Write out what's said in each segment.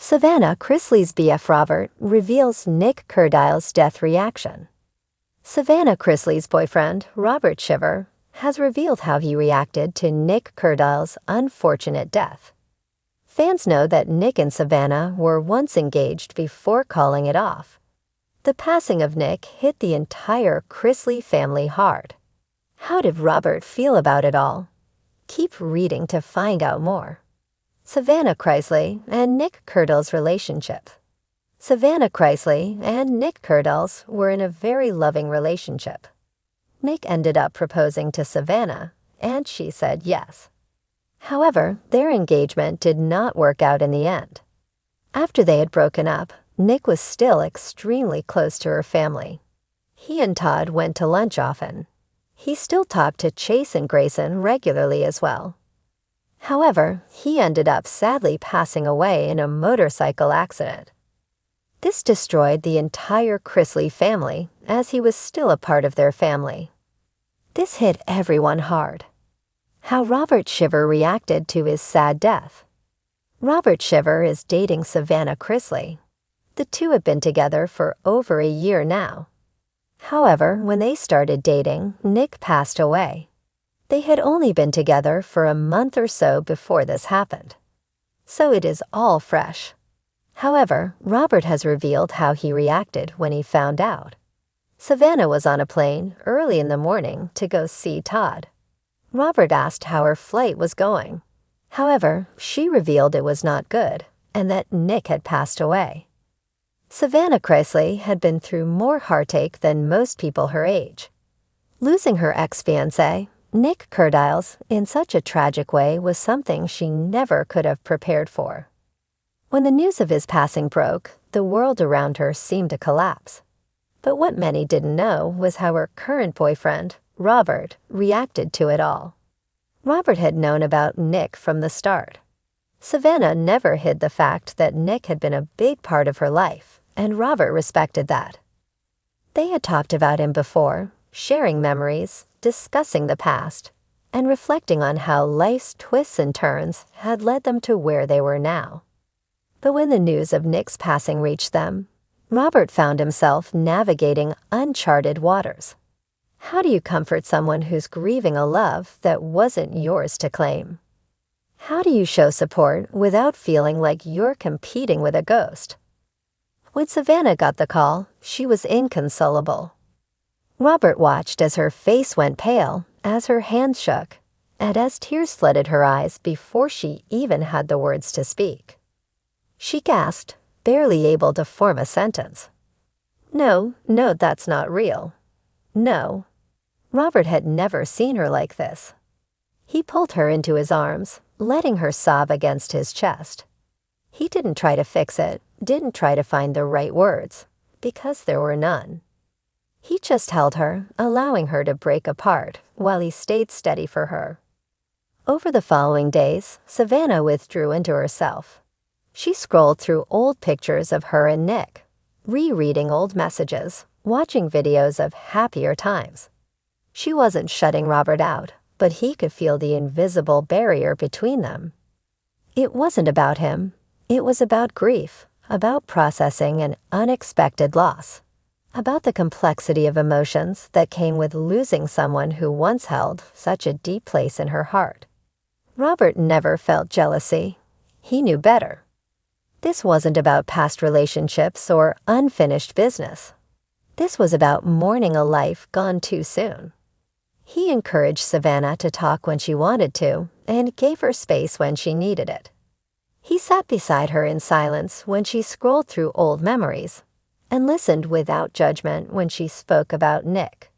Savannah Chrisley's BF Robert reveals Nick Kerdiles' death reaction. Savannah Chrisley's boyfriend, Robert Shiver, has revealed how he reacted to Nick Kerdiles' unfortunate death. Fans know that Nick and Savannah were once engaged before calling it off. The passing of Nick hit the entire Chrisley family hard. How did Robert feel about it all? Keep reading to find out more. Savannah Chrisley and Nick Kerdiles' relationship. Savannah Chrisley and Nick Kerdiles were in a very loving relationship. Nick ended up proposing to Savannah, and she said yes. However, their engagement did not work out in the end. After they had broken up, Nick was still extremely close to her family. He and Todd went to lunch often. He still talked to Chase and Grayson regularly as well. However, he ended up sadly passing away in a motorcycle accident. This destroyed the entire Chrisley family, as he was still a part of their family. This hit everyone hard. How Robert Shiver reacted to his sad death. Robert Shiver is dating Savannah Chrisley. The two have been together for over a year now. However, when they started dating, Nick passed away. They had only been together for a month or so before this happened. So it is all fresh. However, Robert has revealed how he reacted when he found out. Savannah was on a plane early in the morning to go see Todd. Robert asked how her flight was going. However, she revealed it was not good and that Nick had passed away. Savannah Chrisley had been through more heartache than most people her age. Losing her ex-fiancé, Nick Kerdiles, in such a tragic way, was something she never could have prepared for. When the news of his passing broke, the world around her seemed to collapse. But what many didn't know was how her current boyfriend, Robert, reacted to it all. Robert had known about Nick from the start. Savannah never hid the fact that Nick had been a big part of her life, and Robert respected that. They had talked about him before, sharing memories, discussing the past, and reflecting on how life's twists and turns had led them to where they were now. But when the news of Nick's passing reached them, Robert found himself navigating uncharted waters. How do you comfort someone who's grieving a love that wasn't yours to claim? How do you show support without feeling like you're competing with a ghost? When Savannah got the call, she was inconsolable. Robert watched as her face went pale, as her hands shook, and as tears flooded her eyes before she even had the words to speak. She gasped, barely able to form a sentence. No, that's not real. No. Robert had never seen her like this. He pulled her into his arms, letting her sob against his chest. He didn't try to fix it, didn't try to find the right words, because there were none. He just held her, allowing her to break apart while he stayed steady for her. Over the following days, Savannah withdrew into herself. She scrolled through old pictures of her and Nick, rereading old messages, watching videos of happier times. She wasn't shutting Robert out, but he could feel the invisible barrier between them. It wasn't about him. It was about grief, about processing an unexpected loss, about the complexity of emotions that came with losing someone who once held such a deep place in her heart. Robert never felt jealousy. He knew better. This wasn't about past relationships or unfinished business. This was about mourning a life gone too soon. He encouraged Savannah to talk when she wanted to and gave her space when she needed it. He sat beside her in silence when she scrolled through old memories and listened without judgment when she spoke about Nick.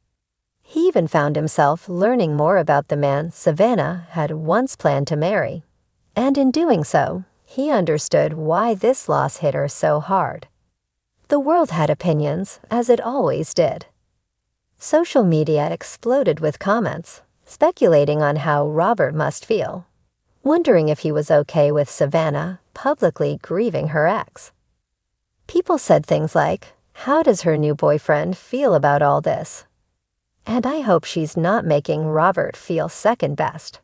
He even found himself learning more about the man Savannah had once planned to marry, and in doing so, he understood why this loss hit her so hard. The world had opinions, as it always did. Social media exploded with comments, speculating on how Robert must feel, wondering if he was okay with Savannah publicly grieving her ex. People said things like, "How does her new boyfriend feel about all this?" And I hope she's not making Robert feel second best.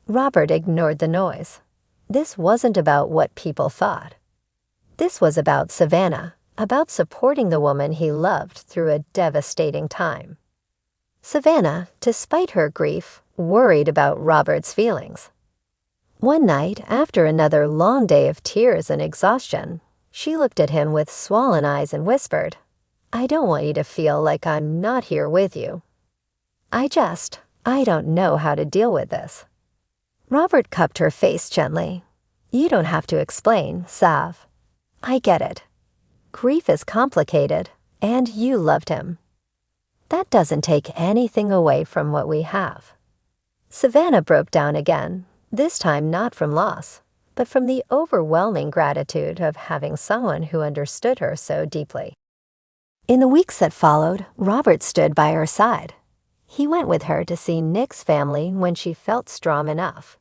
Robert ignored the noise. This wasn't about what people thought. This was about Savannah, about supporting the woman he loved through a devastating time. Savannah, despite her grief, worried about Robert's feelings. One night, after another long day of tears and exhaustion, she looked at him with swollen eyes and whispered, "I don't want you to feel like I'm not here with you. I don't know how to deal with this." Robert cupped her face gently. "You don't have to explain, Sav. I get it. Grief is complicated, and you loved him. That doesn't take anything away from what we have." Savannah broke down again, this time not from loss, but from the overwhelming gratitude of having someone who understood her so deeply. In the weeks that followed, Robert stood by her side. He went with her to see Nick's family when she felt strong enough.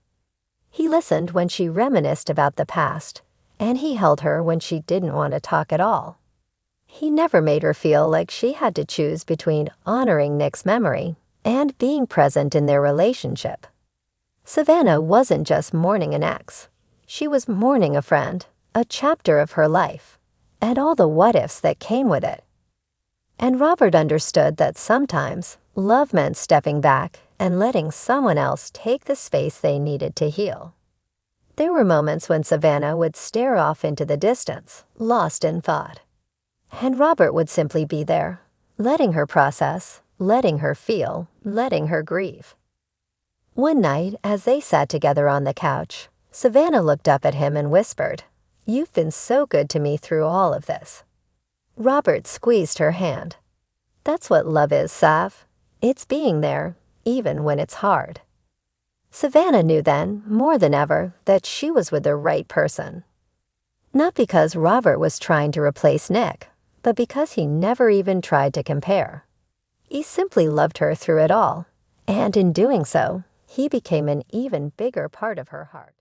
He listened when she reminisced about the past, and he held her when she didn't want to talk at all. He never made her feel like she had to choose between honoring Nick's memory and being present in their relationship. Savannah wasn't just mourning an ex. She was mourning a friend, a chapter of her life, and all the what-ifs that came with it. And Robert understood that sometimes love meant stepping back and letting someone else take the space they needed to heal. There were moments when Savannah would stare off into the distance, lost in thought. And Robert would simply be there, letting her process, letting her feel, letting her grieve. One night, as they sat together on the couch, Savannah looked up at him and whispered, "You've been so good to me through all of this." Robert squeezed her hand. "That's what love is, Sav. It's being there, even when it's hard." Savannah knew then, more than ever, that she was with the right person. Not because Robert was trying to replace Nick, but because he never even tried to compare. He simply loved her through it all, and in doing so, he became an even bigger part of her heart.